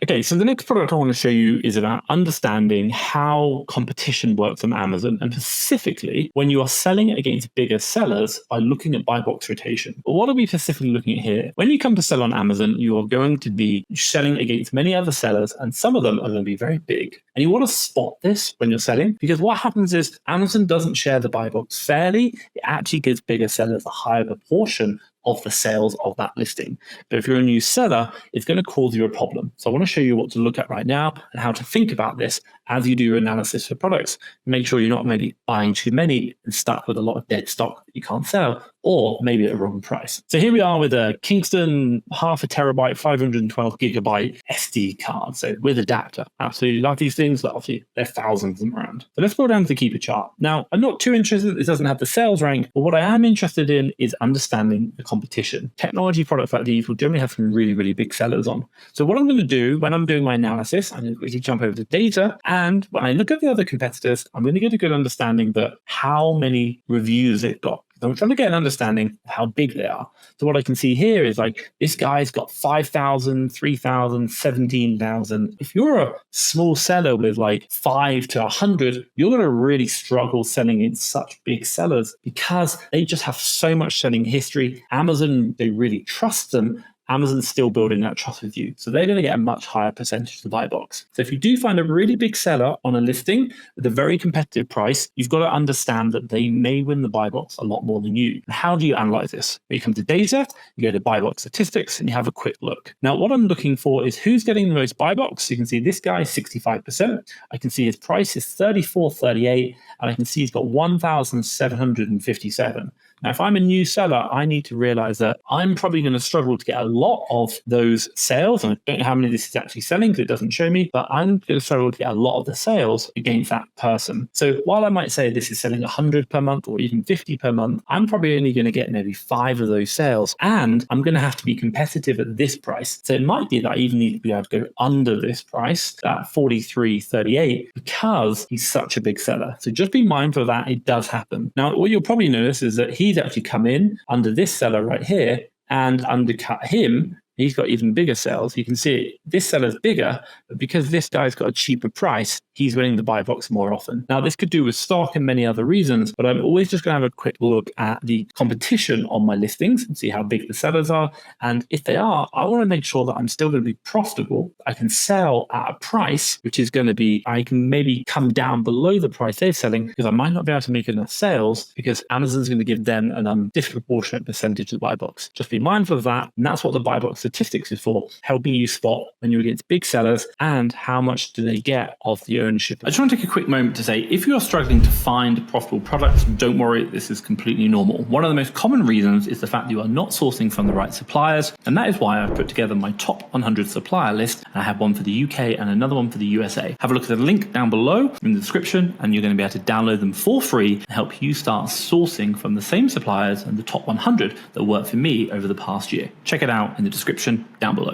Okay, so the next product I want to show you is about understanding how competition works on Amazon, and specifically when you are selling against bigger sellers by looking at buy box rotation. But what are we specifically looking at here? When you come to sell on Amazon, you are going to be selling against many other sellers, and some of them are going to be very big. And you want to spot this when you're selling, because what happens is Amazon doesn't share the buy box fairly. It actually gives bigger sellers a higher proportion of the sales of that listing. But if you're a new seller, it's going to cause you a problem. So I want to show you what to look at right now and how to think about this as you do your analysis for products. Make sure you're not maybe buying too many and stuck with a lot of dead stock that you can't sell, or maybe at a wrong price. So here we are with a Kingston 0.5 terabyte, 512 gigabyte SD card. So with adapter. Absolutely love these things, but obviously there are thousands of them around. So let's go down to the Keepa chart. Now, I'm not too interested, it doesn't have the sales rank, but what I am interested in is understanding the competition. Technology products like these will generally have some really, really big sellers on. So what I'm going to do when I'm doing my analysis, I'm going to quickly jump over to data. And when I look at the other competitors, I'm going to get a good understanding that how many reviews they've got. So I'm trying to get an understanding of how big they are. So what I can see here is like this guy's got 5,000, 3,000, 17,000. If you're a small seller with like 5 to 100, you're going to really struggle selling in such big sellers because they just have so much selling history. Amazon, they really trust them. Amazon's still building that trust with you. So they're going to get a much higher percentage of the buy box. So if you do find a really big seller on a listing with a very competitive price, you've got to understand that they may win the buy box a lot more than you. How do you analyze this? When you come to data, you go to buy box statistics and you have a quick look. Now, what I'm looking for is who's getting the most buy box. You can see this guy is 65%. I can see his price is 34.38, and I can see he's got 1,757. Now, if I'm a new seller, I need to realize that I'm probably going to struggle to get a lot of those sales. And I don't know how many this is actually selling because it doesn't show me, but I'm going to struggle to get a lot of the sales against that person. So while I might say this is selling 100 per month or even 50 per month, I'm probably only going to get maybe 5 of those sales. And I'm going to have to be competitive at this price. So it might be that I even need to be able to go under this price, at 43.38, because he's such a big seller. So just be mindful of that. It does happen. Now, what you'll probably notice is that he's actually come in under this seller right here and undercut him. He's got even bigger sales. You can see this seller's bigger, but because this guy's got a cheaper price, he's winning the buy box more often. Now, this could do with stock and many other reasons, but I'm always just going to have a quick look at the competition on my listings and see how big the sellers are. And if they are, I want to make sure that I'm still going to be profitable. I can sell at a price, which is going to be, I can maybe come down below the price they're selling because I might not be able to make enough sales because Amazon's going to give them a disproportionate percentage of the buy box. Just be mindful of that. And that's what the buy box statistics is for, helping you spot when you're against big sellers and how much do they get of the ownership. I just want to take a quick moment to say, if you are struggling to find profitable products, don't worry, this is completely normal. One of the most common reasons is the fact that you are not sourcing from the right suppliers, and that is why I've put together my top 100 supplier list. I have one for the UK and another one for the USA. Have a look at the link down below in the description, and you're going to be able to download them for free and help you start sourcing from the same suppliers and the top 100 that worked for me over the past year. Check it out in the description down below.